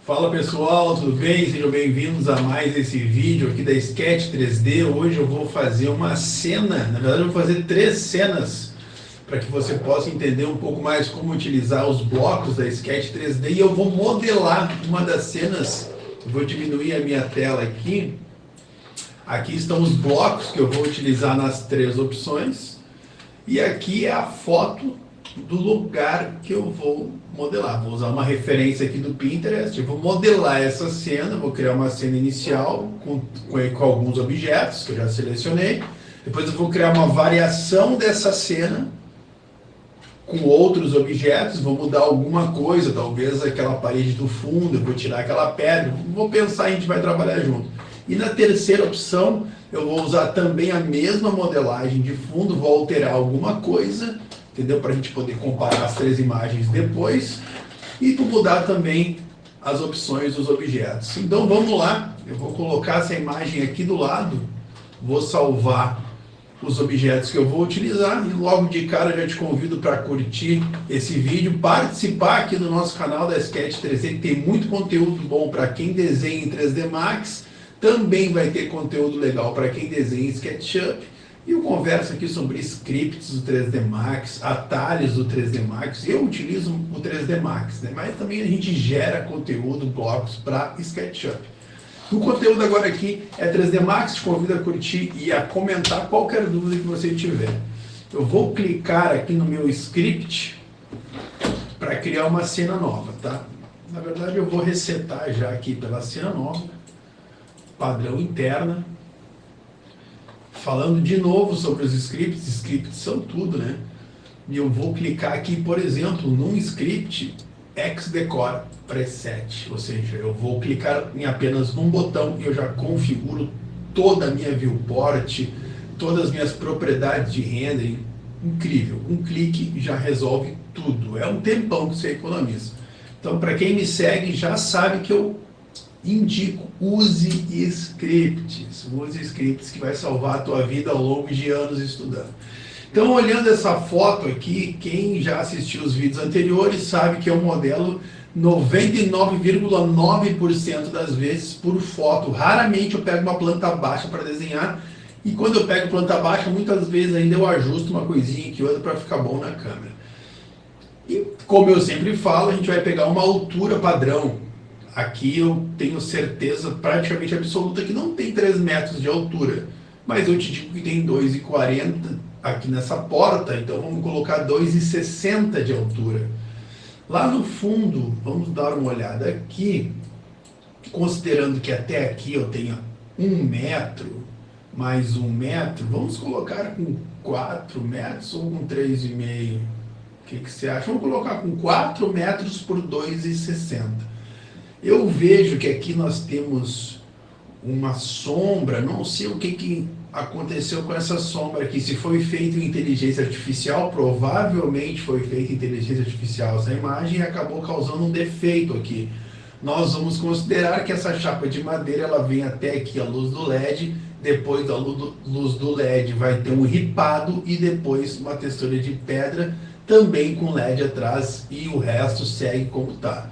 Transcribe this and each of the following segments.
Fala pessoal, tudo bem? Sejam bem-vindos a mais esse vídeo aqui da Sketch 3D. Hoje eu vou fazer uma cena, na verdade eu vou fazer 3 cenas para que você possa entender um pouco mais como utilizar os blocos da Sketch 3D e eu vou modelar uma das cenas. Eu vou diminuir a minha tela aqui. Aqui estão os blocos que eu vou utilizar nas 3 opções e aqui é a foto do lugar que eu vou modelar. Vou usar uma referência aqui do Pinterest, eu vou modelar essa cena, vou criar uma cena inicial com alguns objetos que eu já selecionei, depois eu vou criar uma variação dessa cena com outros objetos, vou mudar alguma coisa, talvez aquela parede do fundo, eu vou tirar aquela pedra, vou pensar, a gente vai trabalhar junto. E na terceira opção, eu vou usar também a mesma modelagem de fundo, vou alterar alguma coisa, entendeu? Para a gente poder comparar as 3 imagens depois e vou mudar também as opções dos objetos. Então vamos lá, eu vou colocar essa imagem aqui do lado, vou salvar os objetos que eu vou utilizar e logo de cara já te convido para curtir esse vídeo, participar aqui do nosso canal da Sketch 3D, que tem muito conteúdo bom para quem desenha em 3D Max, também vai ter conteúdo legal para quem desenha em SketchUp. E eu converso aqui sobre scripts do 3D Max, atalhos do 3D Max. Eu utilizo o 3D Max, né? Mas também a gente gera conteúdo, blocos para SketchUp. O conteúdo agora aqui é 3D Max, te convido a curtir e a comentar qualquer dúvida que você tiver. Eu vou clicar aqui no meu script para criar uma cena nova, tá? Na verdade eu vou resetar já aqui pela cena nova, padrão interna. Falando de novo sobre os scripts são tudo, né? E eu vou clicar aqui, por exemplo, num script Xdecor Preset, ou seja, eu vou clicar em apenas um botão e eu já configuro toda a minha viewport, todas as minhas propriedades de rendering. Incrível, um clique já resolve tudo, é um tempão que você economiza. Então, para quem me segue já sabe que eu indico, use scripts que vai salvar a tua vida ao longo de anos estudando. Então, olhando essa foto aqui, quem já assistiu os vídeos anteriores sabe que eu modelo 99,9% das vezes por foto. Raramente eu pego uma planta baixa para desenhar e quando eu pego planta baixa, muitas vezes ainda eu ajusto uma coisinha que outra para ficar bom na câmera. E como eu sempre falo, a gente vai pegar uma altura padrão. Aqui eu tenho certeza praticamente absoluta que não tem 3 metros de altura, mas eu te digo que tem 2,40 aqui nessa porta, então vamos colocar 2,60 de altura. Lá no fundo, vamos dar uma olhada aqui, considerando que até aqui eu tenho 1 metro, mais 1 metro, vamos colocar com 4 metros ou com 3,5? O que você acha? Vamos colocar com 4 metros por 2,60. Eu vejo que aqui nós temos uma sombra, não sei o que aconteceu com essa sombra aqui, se foi feito em inteligência artificial, provavelmente foi feito em inteligência artificial essa imagem e acabou causando um defeito aqui. Nós vamos considerar que essa chapa de madeira ela vem até aqui a luz do LED, depois da luz do LED vai ter um ripado e depois uma textura de pedra também com LED atrás e o resto segue como está.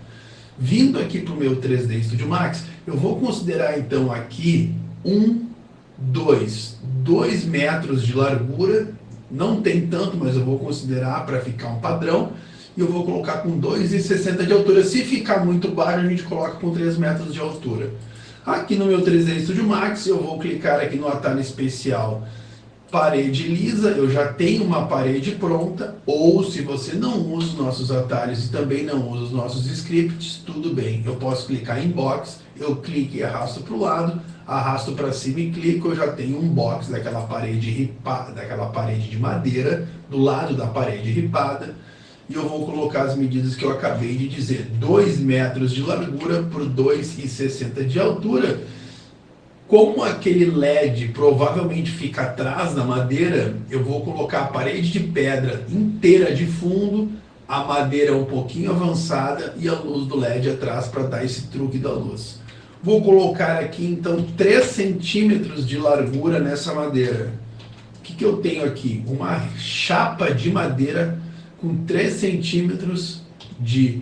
Vindo aqui para o meu 3D Studio Max, eu vou considerar então aqui 2 metros de largura, não tem tanto, mas eu vou considerar para ficar um padrão, e eu vou colocar com 2,60 de altura. Se ficar muito baixo, a gente coloca com 3 metros de altura. Aqui no meu 3D Studio Max, eu vou clicar aqui no atalho especial parede lisa, eu já tenho uma parede pronta, ou se você não usa os nossos atalhos e também não usa os nossos scripts, tudo bem, eu posso clicar em box, eu clico e arrasto para o lado, arrasto para cima e clico, eu já tenho um box daquela parede ripada, daquela parede de madeira, do lado da parede ripada, e eu vou colocar as medidas que eu acabei de dizer, 2 metros de largura por 2,60 de altura. Como aquele LED provavelmente fica atrás da madeira, eu vou colocar a parede de pedra inteira de fundo, a madeira um pouquinho avançada e a luz do LED atrás para dar esse truque da luz. Vou colocar aqui então 3 centímetros de largura nessa madeira. O que eu tenho aqui? Uma chapa de madeira com 3 centímetros de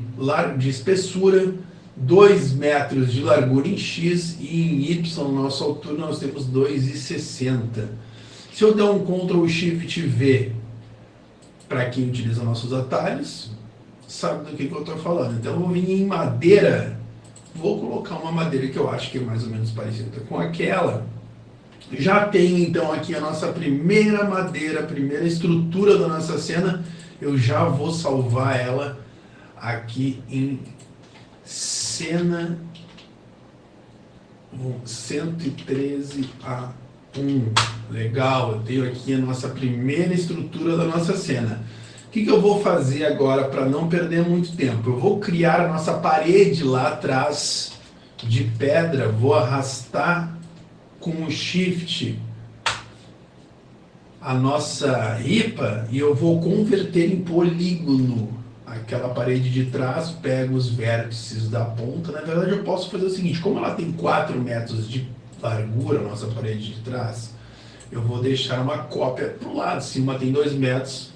espessura, 2 metros de largura em X e em Y, nossa altura, nós temos 2,60. Se eu der um Ctrl Shift V, para quem utiliza nossos atalhos, sabe do que eu estou falando. Então eu vou vir em madeira, vou colocar uma madeira que eu acho que é mais ou menos parecida com aquela. Já tenho então aqui a nossa primeira madeira, a primeira estrutura da nossa cena. Eu já vou salvar ela aqui em cena 113A1. Legal, eu tenho aqui a nossa primeira estrutura da nossa cena. O que eu vou fazer agora para não perder muito tempo? Eu vou criar a nossa parede lá atrás de pedra, vou arrastar com o Shift a nossa ripa e eu vou converter em polígono aquela parede de trás, pego os vértices da ponta. Na verdade eu posso fazer o seguinte, como ela tem 4 metros de largura, a nossa parede de trás, eu vou deixar uma cópia para o lado. Se uma tem 2 metros,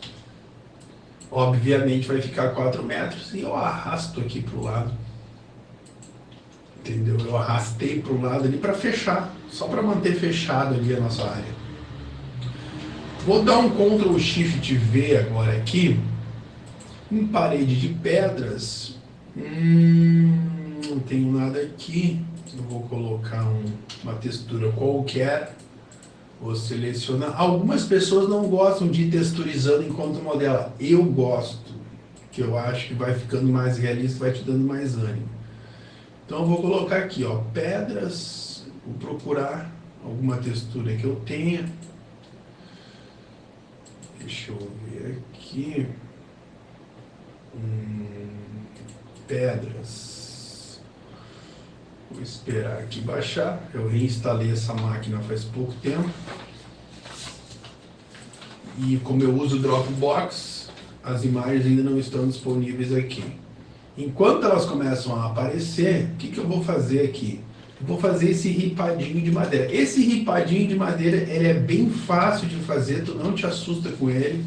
obviamente vai ficar 4 metros e eu arrasto aqui para o lado. Entendeu? Eu arrastei para o lado ali para fechar, só para manter fechado ali a nossa área. Vou dar um Ctrl Shift V agora aqui, em parede de pedras. Não tenho nada aqui. Eu vou colocar uma textura qualquer. Vou selecionar. Algumas pessoas não gostam de ir texturizando enquanto modela. Eu gosto, que eu acho que vai ficando mais realista, vai te dando mais ânimo. Então eu vou colocar aqui, ó, pedras. Vou procurar alguma textura que eu tenha. Deixa eu ver aqui. Pedras. Vou esperar aqui baixar. Eu reinstalei essa máquina faz pouco tempo. E como eu uso o Dropbox, as imagens ainda não estão disponíveis aqui. Enquanto elas começam a aparecer, o que eu vou fazer aqui? Eu vou fazer esse ripadinho de madeira. Esse ripadinho de madeira, ele é bem fácil de fazer, tu não te assusta com ele.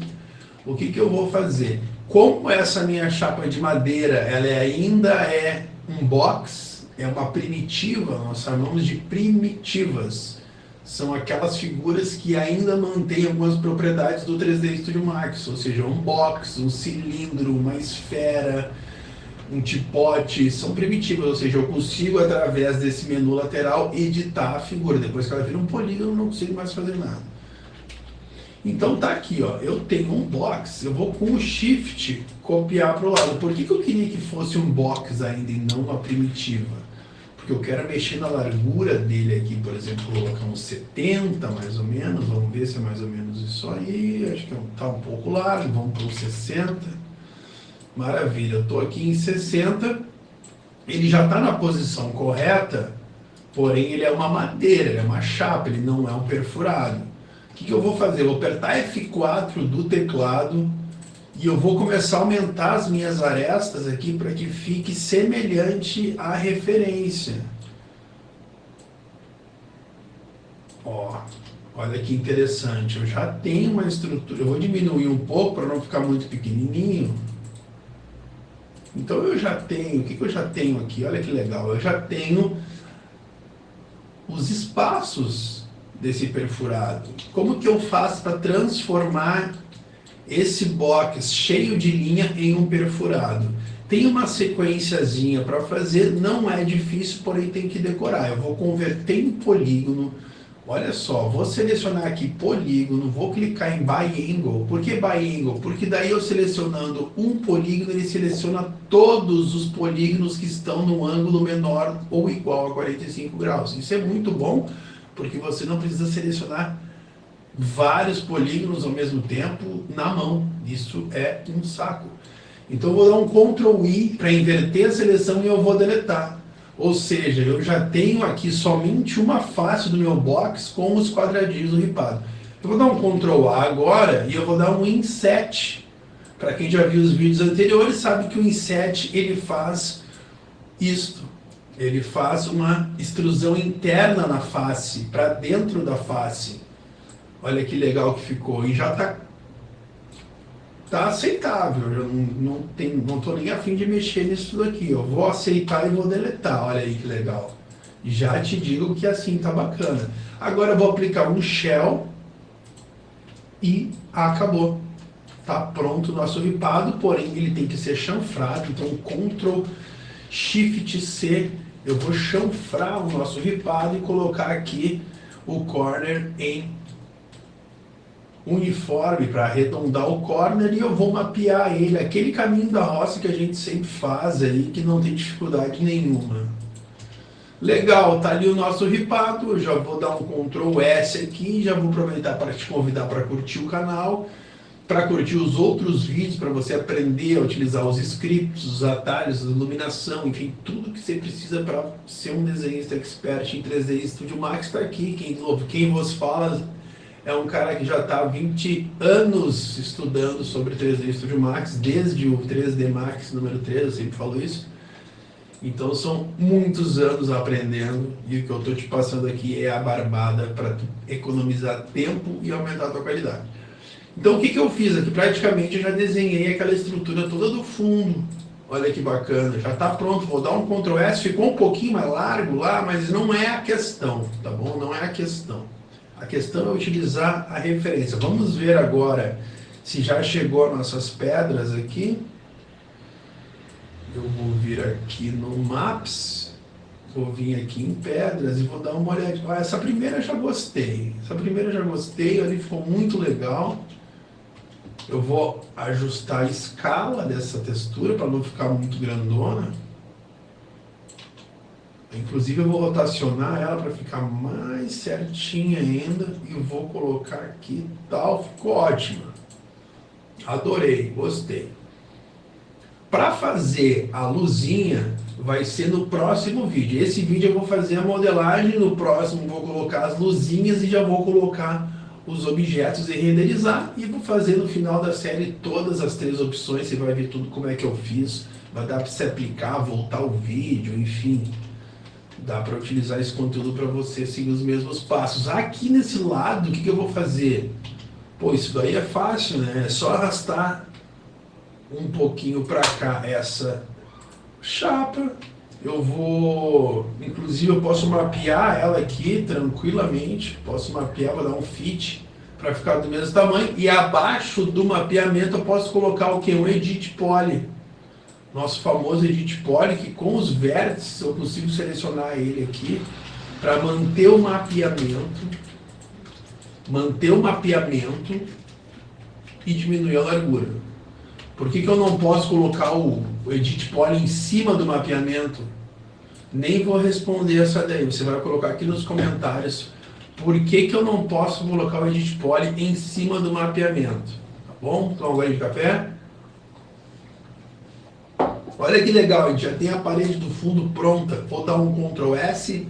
O que eu vou fazer? Como essa minha chapa de madeira, ela ainda é um box, é uma primitiva, nós chamamos de primitivas. São aquelas figuras que ainda mantêm algumas propriedades do 3D Studio Max, ou seja, um box, um cilindro, uma esfera, um tipote, são primitivas, ou seja, eu consigo através desse menu lateral editar a figura. Depois que ela vira um polígono, eu não consigo mais fazer nada. Então tá aqui, ó, eu tenho um box, eu vou com o Shift copiar para o lado. Por que eu queria que fosse um box ainda e não uma primitiva? Porque eu quero mexer na largura dele aqui, por exemplo, colocar uns 70 mais ou menos, vamos ver se é mais ou menos isso aí, acho que tá um pouco largo, vamos para os 60. Maravilha, eu estou aqui em 60, ele já está na posição correta, porém ele é uma madeira, ele é uma chapa, ele não é um perfurado. O que eu vou fazer? Eu vou apertar F4 do teclado e eu vou começar a aumentar as minhas arestas aqui para que fique semelhante à referência. Ó, olha que interessante, eu já tenho uma estrutura, eu vou diminuir um pouco para não ficar muito pequenininho. Então eu já tenho, o que eu já tenho aqui? Olha que legal, eu já tenho os espaços desse perfurado. Como que eu faço para transformar esse box cheio de linha em um perfurado? Tem uma sequenciazinha para fazer, não é difícil, porém tem que decorar. Eu vou converter em polígono. Olha só, vou selecionar aqui polígono, vou clicar em Biangle. Por que Biangle? Porque daí eu selecionando um polígono, ele seleciona todos os polígonos que estão no ângulo menor ou igual a 45 graus. Isso é muito bom, porque você não precisa selecionar vários polígonos ao mesmo tempo na mão. Isso é um saco. Então eu vou dar um Ctrl I para inverter a seleção e eu vou deletar. Ou seja, eu já tenho aqui somente uma face do meu box com os quadradinhos ripados. Eu vou dar um Ctrl A agora e eu vou dar um Inset. Para quem já viu os vídeos anteriores sabe que o Inset ele faz isto. Ele faz uma extrusão interna na face, para dentro da face. Olha que legal que ficou. E já tá aceitável, eu não tô nem a fim de mexer nisso daqui. Eu vou aceitar e vou deletar, olha aí que legal. Já te digo que assim tá bacana. Agora eu vou aplicar um shell e acabou. Tá pronto o nosso ripado, porém ele tem que ser chanfrado, então Ctrl Shift C, eu vou chanfrar o nosso ripado e colocar aqui o corner em uniforme para arredondar o corner, e eu vou mapear ele, aquele caminho da roça que a gente sempre faz aí, que não tem dificuldade nenhuma. Legal, tá ali o nosso ripado, eu já vou dar um Ctrl S aqui, já vou aproveitar para te convidar para curtir o canal, para curtir os outros vídeos, para você aprender a utilizar os scripts, os atalhos, a iluminação, enfim, tudo que você precisa para ser um desenhista expert em 3D Studio Max está aqui. Quem vos fala é um cara que já está há 20 anos estudando sobre 3D Studio Max, desde o 3D Max número 3, eu sempre falo isso. Então são muitos anos aprendendo, e o que eu estou te passando aqui é a barbada para economizar tempo e aumentar a tua qualidade. Então o que eu fiz aqui? Praticamente eu já desenhei aquela estrutura toda do fundo. Olha que bacana, já está pronto. Vou dar um Ctrl S, ficou um pouquinho mais largo lá, mas não é a questão, tá bom? Não é a questão. A questão é utilizar a referência. Vamos ver agora se já chegou as nossas pedras aqui. Eu vou vir aqui no Maps, vou vir aqui em pedras e vou dar uma olhadinha. Ah, essa primeira eu já gostei. Ali ficou muito legal. Eu vou ajustar a escala dessa textura para não ficar muito grandona. Inclusive eu vou rotacionar ela para ficar mais certinha ainda. E eu vou colocar aqui tal. Ficou ótima. Adorei, gostei. Para fazer a luzinha vai ser no próximo vídeo. Esse vídeo eu vou fazer a modelagem, no próximo vou colocar as luzinhas e já vou colocar os objetos e renderizar, e vou fazer no final da série todas as 3 opções. Você vai ver tudo como é que eu fiz, vai dar para você aplicar, voltar o vídeo, enfim, dá para utilizar esse conteúdo para você seguir os mesmos passos. Aqui nesse lado, o que eu vou fazer? Pô, isso daí é fácil, né? É só arrastar um pouquinho para cá essa chapa. Eu vou, inclusive eu posso mapear ela aqui tranquilamente, posso mapear, vou dar um fit para ficar do mesmo tamanho, e abaixo do mapeamento eu posso colocar o que? Um Edit Poly, nosso famoso Edit Poly, que com os vértices eu consigo selecionar ele aqui para manter o mapeamento e diminuir a largura. Por que eu não posso colocar o Edit Poly em cima do mapeamento? Nem vou responder essa daí. Você vai colocar aqui nos comentários por que eu não posso colocar o Edit Poly em cima do mapeamento. Tá bom? Então, agora de café. Olha que legal, a gente já tem a parede do fundo pronta. Vou dar um Ctrl S.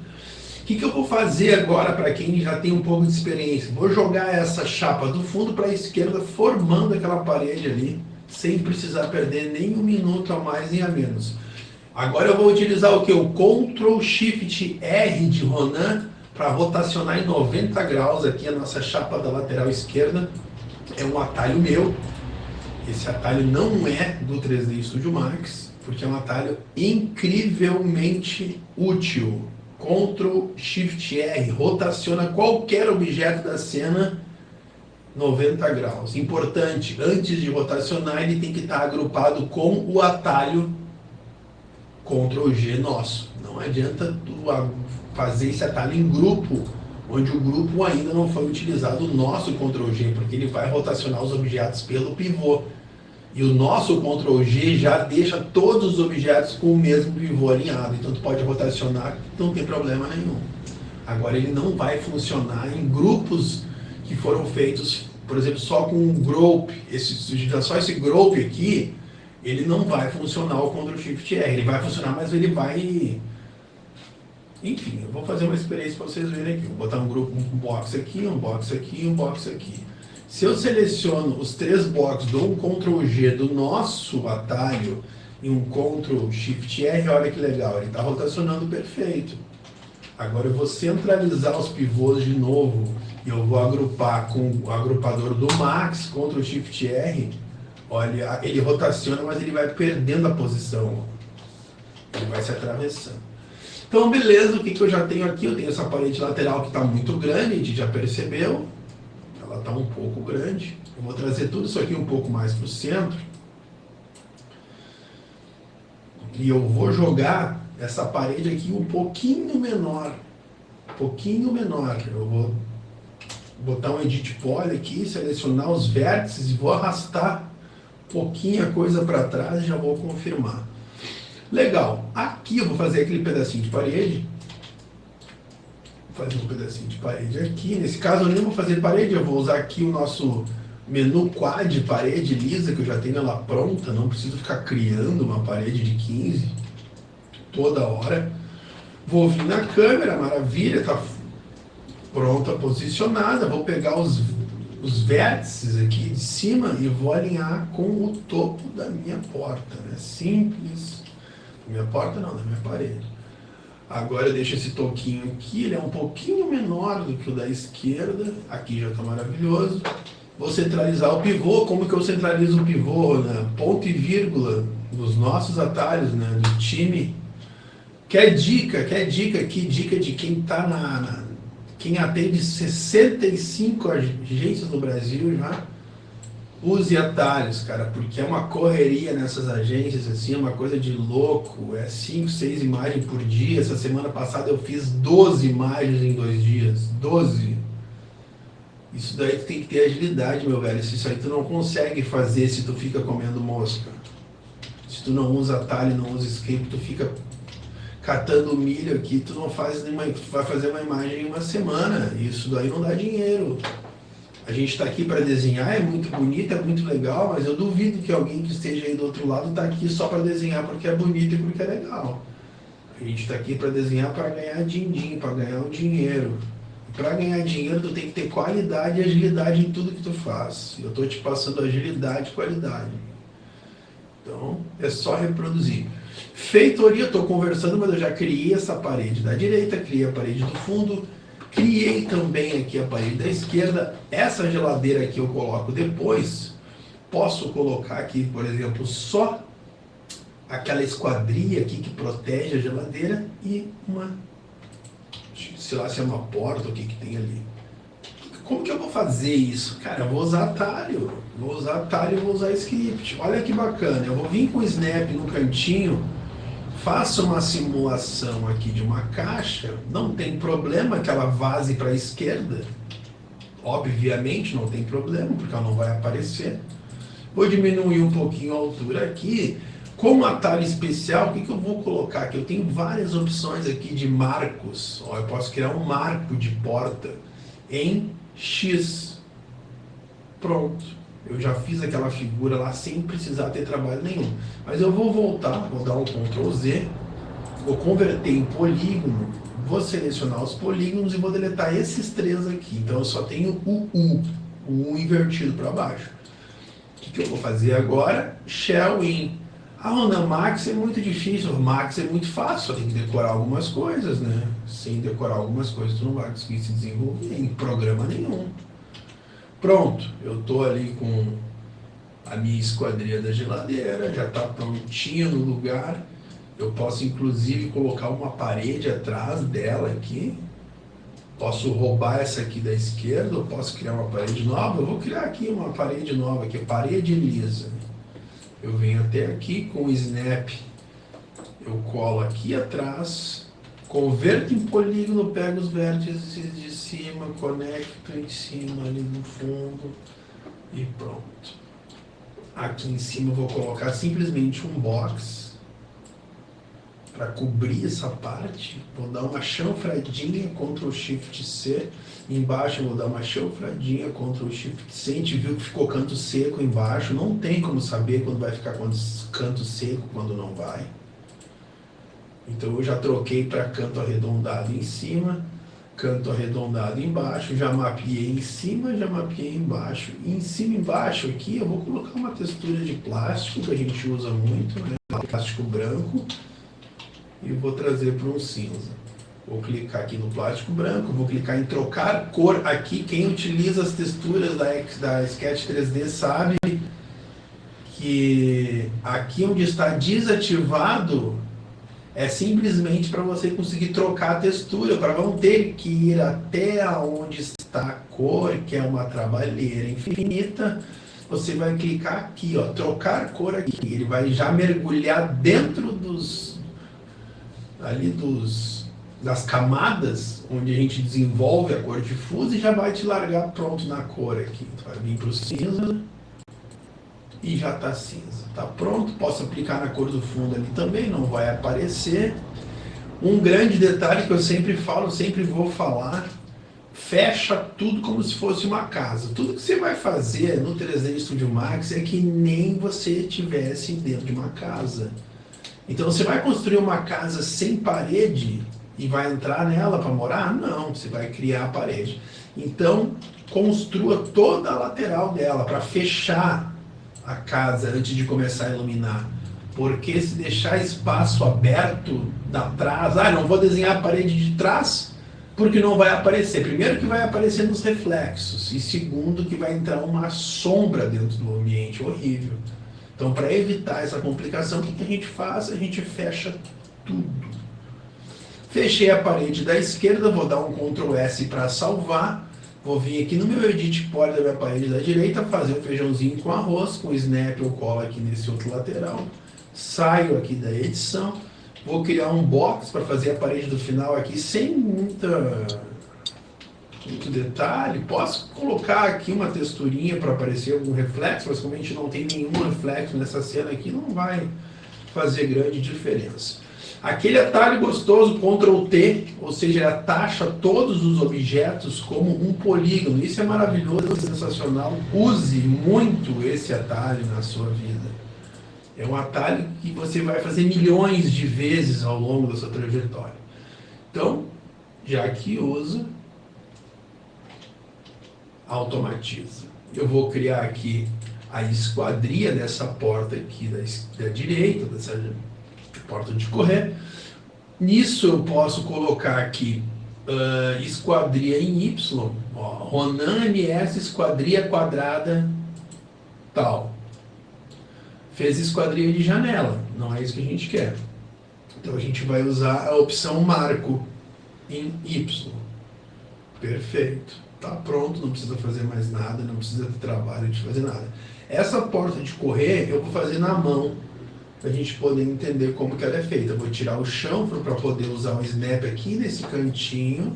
O que eu vou fazer agora para quem já tem um pouco de experiência? Vou jogar essa chapa do fundo para a esquerda, formando aquela parede ali, sem precisar perder nem 1 minuto a mais nem a menos. Agora eu vou utilizar o que? O Ctrl Shift R de Ronan para rotacionar em 90 graus aqui a nossa chapa da lateral esquerda. É um atalho meu. Esse atalho não é do 3D Studio Max, porque é um atalho incrivelmente útil. Ctrl Shift R rotaciona qualquer objeto da cena 90 graus. Importante, antes de rotacionar, ele tem que estar agrupado com o atalho Ctrl G nosso. Não adianta tu fazer esse atalho em grupo, onde o grupo ainda não foi utilizado o nosso Ctrl G, porque ele vai rotacionar os objetos pelo pivô. E o nosso Ctrl G já deixa todos os objetos com o mesmo pivô alinhado. Então tu pode rotacionar, não tem problema nenhum. Agora ele não vai funcionar em grupos que foram feitos, por exemplo, só com um group. Só esse group aqui, ele não vai funcionar o Ctrl Shift R. Ele vai funcionar, mas ele vai... Enfim, eu vou fazer uma experiência para vocês verem aqui. Vou botar um grupo, um box aqui, um box aqui, um box aqui. Se eu seleciono os 3 boxes, dou um Ctrl G do nosso atalho e um Ctrl Shift R, olha que legal, ele está rotacionando perfeito. Agora eu vou centralizar os pivôs de novo e eu vou agrupar com o agrupador do Max, Ctrl Shift R. Olha, ele rotaciona, mas ele vai perdendo a posição. Ele vai se atravessando. Então, beleza, o que eu já tenho aqui? Eu tenho essa parede lateral que está muito grande, a gente já percebeu. Ela está um pouco grande. Eu vou trazer tudo isso aqui um pouco mais para o centro. E eu vou jogar essa parede aqui um pouquinho menor. Um pouquinho menor. Eu vou botar um Edit Poly aqui, selecionar os vértices e vou arrastar um pouquinho a coisa para trás e já vou confirmar. Legal. Aqui eu vou fazer aquele pedacinho de parede. Vou fazer um pedacinho de parede aqui. Nesse caso eu nem vou fazer parede, eu vou usar aqui o nosso menu quad parede lisa, que eu já tenho ela pronta, não preciso ficar criando uma parede de 15 toda hora. Vou vir na câmera, maravilha, está pronta, posicionada. Vou pegar os vértices aqui de cima e vou alinhar com o topo da minha porta, né? Simples. Minha porta não, da minha parede. Agora eu deixo esse toquinho aqui, ele é um pouquinho menor do que o da esquerda. Aqui já está maravilhoso. Vou centralizar o pivô. Como que eu centralizo o pivô? Né? Ponto e vírgula nos nossos atalhos, né? Do time. Quer dica aqui, dica de quem está quem atende 65 agências no Brasil já. Use atalhos, cara, porque é uma correria nessas agências, assim, é uma coisa de louco. É 5, 6 imagens por dia. Essa semana passada eu fiz 12 imagens em 2 dias. 12. Isso daí tu tem que ter agilidade, meu velho. Isso aí tu não consegue fazer se tu fica comendo mosca. Se tu não usa atalho, não usa script, tu fica catando milho aqui, tu não faz nenhuma, tu vai fazer uma imagem em uma semana. Isso daí não dá dinheiro. A gente está aqui para desenhar, é muito bonito, é muito legal, mas eu duvido que alguém que esteja aí do outro lado está aqui só para desenhar porque é bonito e porque é legal. A gente está aqui para desenhar para ganhar din-din, para ganhar um dinheiro. Para ganhar dinheiro, tu tem que ter qualidade e agilidade em tudo que tu faz. Eu estou te passando agilidade e qualidade. Então, é só reproduzir. Feitoria, estou conversando, mas eu já criei essa parede da direita, criei a parede do fundo, criei também aqui a parede da esquerda. Essa geladeira aqui eu coloco depois. Posso colocar aqui, por exemplo, só aquela esquadria aqui que protege a geladeira e uma, sei lá se é uma porta, o que tem ali. Como que eu vou fazer isso? Cara, eu vou usar atalho. Vou usar script. Olha que bacana. Eu vou vir com o snap no cantinho, faço uma simulação aqui de uma caixa, não tem problema que ela vaze para a esquerda. Obviamente não tem problema, porque ela não vai aparecer. Vou diminuir um pouquinho a altura aqui. Como atalho especial, o que eu vou colocar aqui? Eu tenho várias opções aqui de marcos. Ó, eu posso criar um marco de porta em X. Pronto. Eu já fiz aquela figura lá sem precisar ter trabalho nenhum. Mas eu vou voltar, vou dar um Ctrl Z, vou converter em polígono, vou selecionar os polígonos e vou deletar esses 3 aqui. Então eu só tenho o U invertido para baixo. O que eu vou fazer agora? Shell in. Na Max é muito difícil, o Max é muito fácil, só tem que decorar algumas coisas, né? Sem decorar algumas coisas tu não vai conseguir se desenvolver em programa nenhum. Pronto, eu estou ali com a minha esquadria da geladeira, já está prontinha no lugar. Eu posso inclusive colocar uma parede atrás dela aqui. Posso roubar essa aqui da esquerda, eu posso criar uma parede nova. Eu vou criar aqui uma parede nova, aqui, parede lisa. Eu venho até aqui com o snap, eu colo aqui atrás, converto em polígono, pego os vértices de cima, conecto em cima ali no fundo e pronto. Aqui em cima eu vou colocar simplesmente um box para cobrir essa parte. Vou dar uma chanfradinha, Ctrl Shift C. Embaixo eu vou dar uma chanfradinha, Ctrl Shift C. A gente viu que ficou canto seco embaixo. Não tem como saber quando vai ficar canto seco, quando não vai. Então eu já troquei para canto arredondado em cima, canto arredondado embaixo, já mapeei em cima, já mapeei embaixo. E em cima e embaixo aqui eu vou colocar uma textura de plástico, que a gente usa muito, né? Plástico branco, e vou trazer para um cinza. Vou clicar aqui no plástico branco, vou clicar em trocar cor aqui. Quem utiliza as texturas da Sketch 3D sabe que aqui onde está desativado é simplesmente para você conseguir trocar a textura. Agora vão ter que ir até onde está a cor, que é uma trabalheira infinita. Você vai clicar aqui, ó, trocar cor aqui. Ele vai já mergulhar dentro das camadas onde a gente desenvolve a cor difusa e já vai te largar pronto na cor aqui. Então, vai vir para o cinza e já está cinza. Está pronto, posso aplicar na cor do fundo ali também, não vai aparecer. Um grande detalhe que eu sempre falo, sempre vou falar, fecha tudo como se fosse uma casa. Tudo que você vai fazer no 3D Studio Max é que nem você estivesse dentro de uma casa. Então você vai construir uma casa sem parede e vai entrar nela para morar? Não, você vai criar a parede. Então construa toda a lateral dela para fechar a casa antes de começar a iluminar. Porque se deixar espaço aberto atrás, não vou desenhar a parede de trás, porque não vai aparecer. Primeiro que vai aparecer nos reflexos, e segundo que vai entrar uma sombra dentro do ambiente, horrível. Então, para evitar essa complicação, o que a gente faz? A gente fecha tudo. Fechei a parede da esquerda, vou dar um Ctrl S para salvar. Vou vir aqui no meu Edit Poly da minha parede da direita, fazer um feijãozinho com arroz, com snap eu colo aqui nesse outro lateral. Saio aqui da edição. Vou criar um box para fazer a parede do final aqui sem muito detalhe. Posso colocar aqui uma texturinha para aparecer algum reflexo, mas como a gente não tem nenhum reflexo nessa cena aqui, não vai fazer grande diferença. Aquele atalho gostoso, Ctrl T, ou seja, atacha todos os objetos como um polígono. Isso é maravilhoso, sensacional. Use muito esse atalho na sua vida. É um atalho que você vai fazer milhões de vezes ao longo da sua trajetória. Então, já que usa, automatiza. Eu vou criar aqui a esquadria dessa porta aqui da direita, dessa porta de correr. Nisso eu posso colocar aqui esquadria em Y, ó, Ronan MS esquadria quadrada tal. Fez esquadria de janela, não é isso que a gente quer. Então a gente vai usar a opção marco em Y. Perfeito. Tá pronto, não precisa fazer mais nada, não precisa de trabalho de fazer nada. Essa porta de correr eu vou fazer na mão, para a gente poder entender como que ela é feita. Eu vou tirar o chanfro para poder usar o snap aqui nesse cantinho.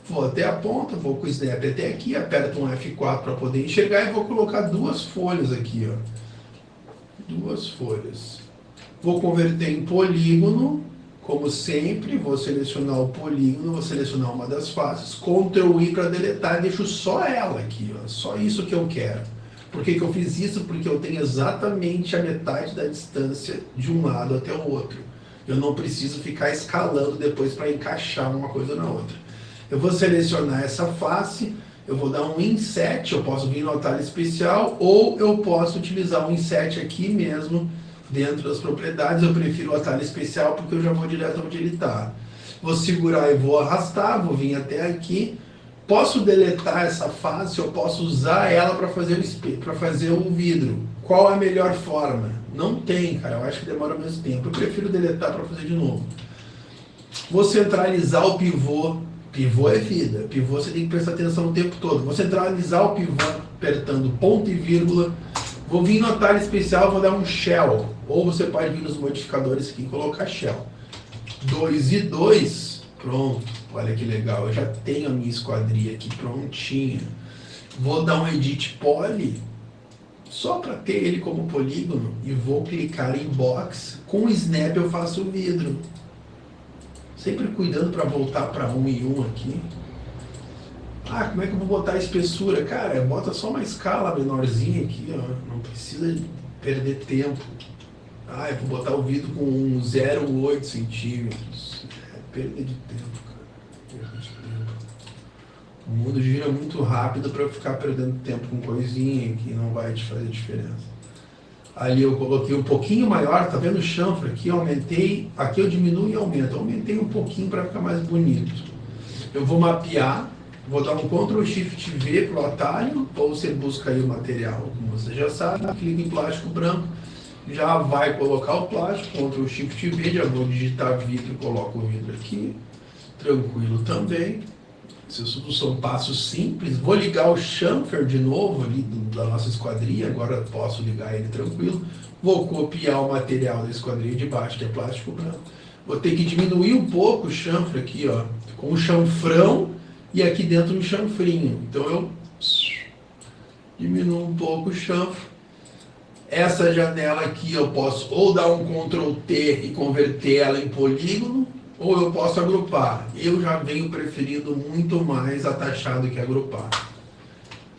Vou até a ponta, vou com o snap até aqui, aperto um F4 para poder enxergar e vou colocar duas folhas aqui, ó. Duas folhas. Vou converter em polígono, como sempre, vou selecionar o polígono, vou selecionar uma das faces, Ctrl I para deletar e deixo só ela aqui, ó, só isso que eu quero. Por que eu fiz isso? Porque eu tenho exatamente a metade da distância de um lado até o outro. Eu não preciso ficar escalando depois para encaixar uma coisa na outra. Eu vou selecionar essa face, eu vou dar um inset, eu posso vir no atalho especial, ou eu posso utilizar um inset aqui mesmo, dentro das propriedades. Eu prefiro o atalho especial porque eu já vou direto onde ele está. Vou segurar e vou arrastar, vou vir até aqui. Posso deletar essa face, eu posso usar ela para fazer o espelho, para fazer o vidro. Qual é a melhor forma? Não tem, cara, eu acho que demora o mesmo tempo. Eu prefiro deletar para fazer de novo. Vou centralizar o pivô. Pivô é vida. Pivô você tem que prestar atenção o tempo todo. Vou centralizar o pivô apertando ponto e vírgula. Vou vir no atalho especial, vou dar um shell. Ou você pode vir nos modificadores aqui e colocar shell. 2 e 2. Pronto, olha que legal, eu já tenho a minha esquadria aqui prontinha. Vou dar um Edit Poly, só para ter ele como polígono, e vou clicar em Box. Com o Snap eu faço o vidro. Sempre cuidando para voltar para 1 e 1 aqui. Como é que eu vou botar a espessura? Cara, bota só uma escala menorzinha aqui, ó. Não precisa perder tempo. Eu vou botar o vidro com 0,8 centímetros. Perda de tempo, cara. Perda de tempo. O mundo gira muito rápido para eu ficar perdendo tempo com coisinha que não vai te fazer diferença. Ali eu coloquei um pouquinho maior, tá vendo o chanfro aqui? Eu aumentei, aqui eu diminuo e aumento. Eu aumentei um pouquinho para ficar mais bonito. Eu vou mapear Vou dar um Ctrl Shift V para o atalho, ou você busca aí o material, como você já sabe, clica em plástico branco, já vai colocar o plástico, Ctrl Shift V, já vou digitar vidro, coloco o vidro aqui, tranquilo também. Isso tudo são passos simples. Vou ligar o chamfer de novo ali da nossa esquadria, agora posso ligar ele tranquilo. Vou copiar o material da esquadria de baixo, que é plástico branco. Vou ter que diminuir um pouco o chanfre aqui, ó, com o chanfrão e aqui dentro um chanfrinho. Então eu diminuo um pouco o chanfre. Essa janela aqui eu posso ou dar um Ctrl T e converter ela em polígono, ou eu posso agrupar. Eu já venho preferindo muito mais atachado que agrupar.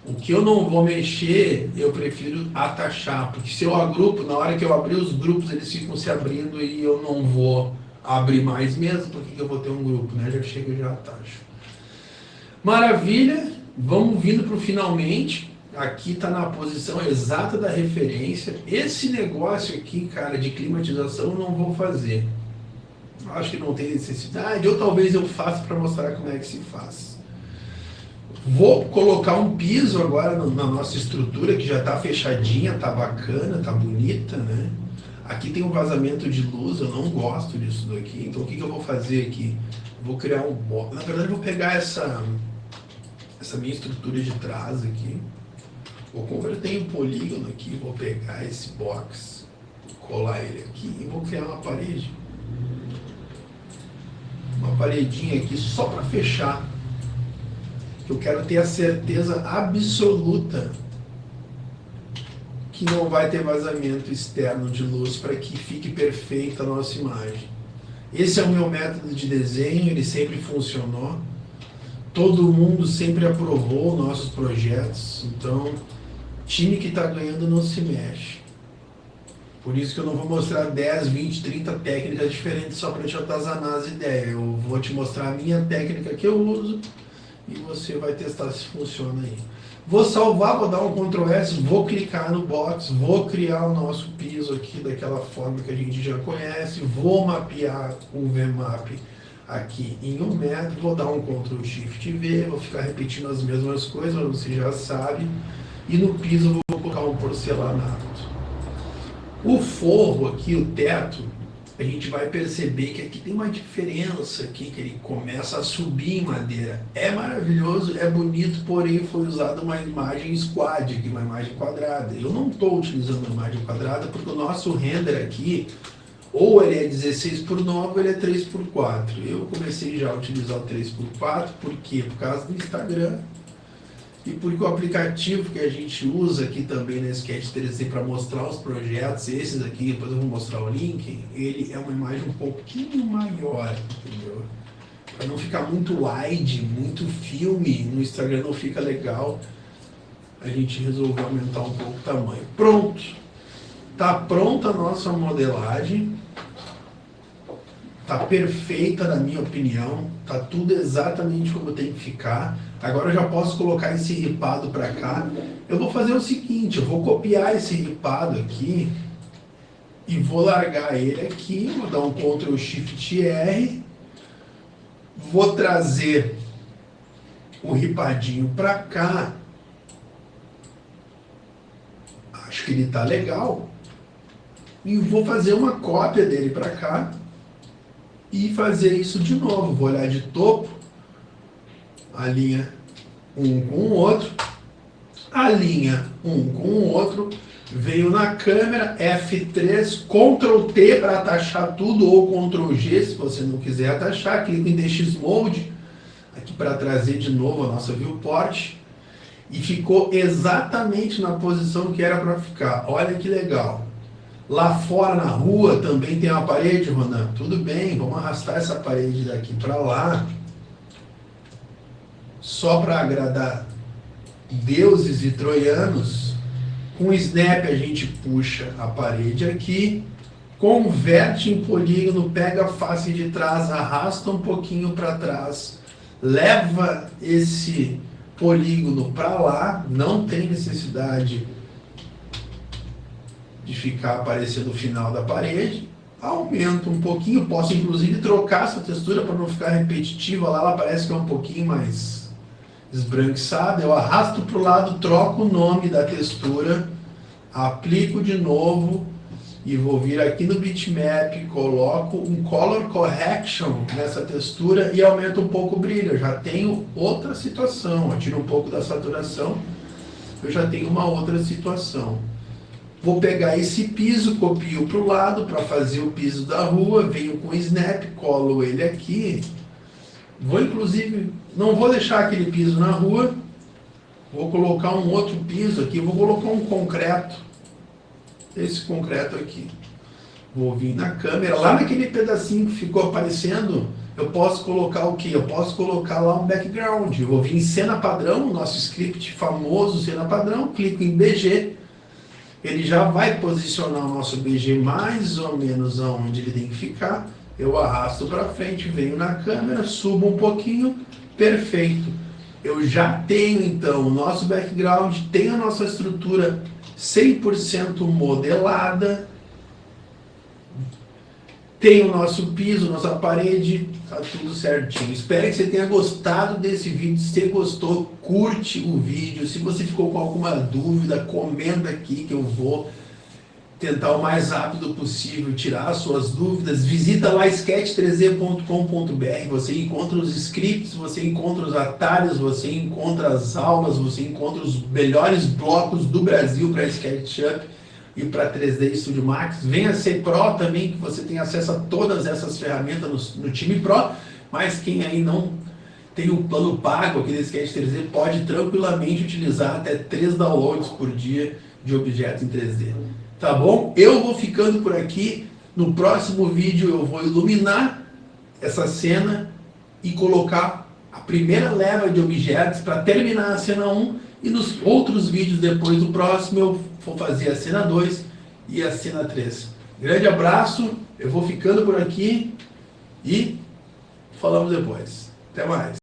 O que eu não vou mexer, eu prefiro atachar, porque se eu agrupo, na hora que eu abrir os grupos, eles ficam se abrindo e eu não vou abrir mais mesmo, porque eu vou ter um grupo, né? Já chego e já atacho. Maravilha, vamos vindo para o finalmente. Aqui está na posição exata da referência. Esse negócio aqui, cara, de climatização eu não vou fazer. Acho que não tem necessidade, ou talvez eu faça para mostrar como é que se faz. Vou colocar um piso agora na nossa estrutura, que já está fechadinha, está bacana, está bonita, né? Aqui tem um vazamento de luz, eu não gosto disso daqui, então o que eu vou fazer aqui? Vou criar um box. Na verdade, eu vou pegar essa minha estrutura de trás aqui, vou converter em polígono aqui, vou pegar esse box, colar ele aqui e vou criar uma parede. Uma paredinha aqui só para fechar. Eu quero ter a certeza absoluta que não vai ter vazamento externo de luz para que fique perfeita a nossa imagem. Esse é o meu método de desenho, ele sempre funcionou. Todo mundo sempre aprovou nossos projetos, então time que está ganhando não se mexe. Por isso que eu não vou mostrar 10, 20, 30 técnicas diferentes só para te atazanar as ideias. Eu vou te mostrar a minha técnica que eu uso e você vai testar se funciona aí. Vou salvar, vou dar um Ctrl S, vou clicar no box, vou criar o nosso piso aqui daquela forma que a gente já conhece, vou mapear o VMAP aqui em 1 metro, vou dar um Ctrl Shift V, vou ficar repetindo as mesmas coisas, mas você já sabe, e no piso eu vou colocar um porcelanato. O forro aqui, o teto, a gente vai perceber que aqui tem uma diferença aqui, que ele começa a subir em madeira. É maravilhoso, é bonito, porém foi usada uma imagem squad aqui, uma imagem quadrada. Eu não estou utilizando uma imagem quadrada porque o nosso render aqui, ou ele é 16:9 ou ele é 3:4. Eu comecei já a utilizar o 3:4, por quê? Por causa do Instagram. E porque o aplicativo que a gente usa aqui também na Sketch 3D para mostrar os projetos, esses aqui, depois eu vou mostrar o link, ele é uma imagem um pouquinho maior, entendeu? Para não ficar muito wide, muito filme, no Instagram não fica legal, a gente resolveu aumentar um pouco o tamanho. Pronto! Está pronta a nossa modelagem. Está perfeita na minha opinião, está tudo exatamente como tem que ficar. Agora eu já posso colocar esse ripado para cá. Eu vou fazer o seguinte, eu vou copiar esse ripado aqui e vou largar ele aqui, vou dar um Ctrl Shift R, vou trazer o ripadinho para cá. Acho que ele está legal. E vou fazer uma cópia dele para cá. E fazer isso de novo, vou olhar de topo, alinha um com o outro, alinha um com o outro, veio na câmera, F3, Ctrl T para atachar tudo, ou Ctrl G se você não quiser atachar, clica em DX Mode, aqui para trazer de novo a nossa viewport, e ficou exatamente na posição que era para ficar, olha que legal. Lá fora na rua também tem uma parede, Ronan. Tudo bem, vamos arrastar essa parede daqui para lá. Só para agradar deuses e troianos. Com o snap a gente puxa a parede aqui, converte em polígono, pega a face de trás, arrasta um pouquinho para trás, leva esse polígono para lá, não tem necessidade de ficar aparecendo o final da parede, aumento um pouquinho, posso inclusive trocar essa textura para não ficar repetitiva, lá ela parece que é um pouquinho mais esbranquiçada, eu arrasto para o lado, troco o nome da textura, aplico de novo e vou vir aqui no bitmap, coloco um color correction nessa textura e aumento um pouco o brilho. Eu já tenho outra situação, eu tiro um pouco da saturação, eu já tenho uma outra situação. Vou pegar esse piso, copio para o lado para fazer o piso da rua, venho com o snap, colo ele aqui. Vou inclusive, não vou deixar aquele piso na rua, vou colocar um outro piso aqui, vou colocar um concreto, esse concreto aqui. Vou vir na câmera, lá naquele pedacinho que ficou aparecendo, eu posso colocar o que? Eu posso colocar lá um background. Eu vou vir em cena padrão, nosso script famoso cena padrão, clico em BG, ele já vai posicionar o nosso BG mais ou menos aonde ele tem que ficar. Eu arrasto para frente, venho na câmera, subo um pouquinho, perfeito. Eu já tenho então o nosso background, tenho a nossa estrutura 100% modelada, tem o nosso piso, nossa parede, tá tudo certinho. Espero que você tenha gostado desse vídeo. Se você gostou, curte o vídeo. Se você ficou com alguma dúvida, comenta aqui que eu vou tentar o mais rápido possível tirar as suas dúvidas. Visita lá sketch3d.com.br, você encontra os scripts, você encontra os atalhos, você encontra as aulas, você encontra os melhores blocos do Brasil para SketchUp e para 3D Studio Max. Venha ser Pro também, que você tem acesso a todas essas ferramentas no time Pro, mas quem aí não tem um plano pago aqui da Sketch 3D pode tranquilamente utilizar até 3 downloads por dia de objetos em 3D. Tá bom? Eu vou ficando por aqui. No próximo vídeo eu vou iluminar essa cena e colocar a primeira leva de objetos para terminar a cena 1. E nos outros vídeos depois do próximo eu vou fazer a cena 2 e a cena 3. Grande abraço, eu vou ficando por aqui e falamos depois. Até mais.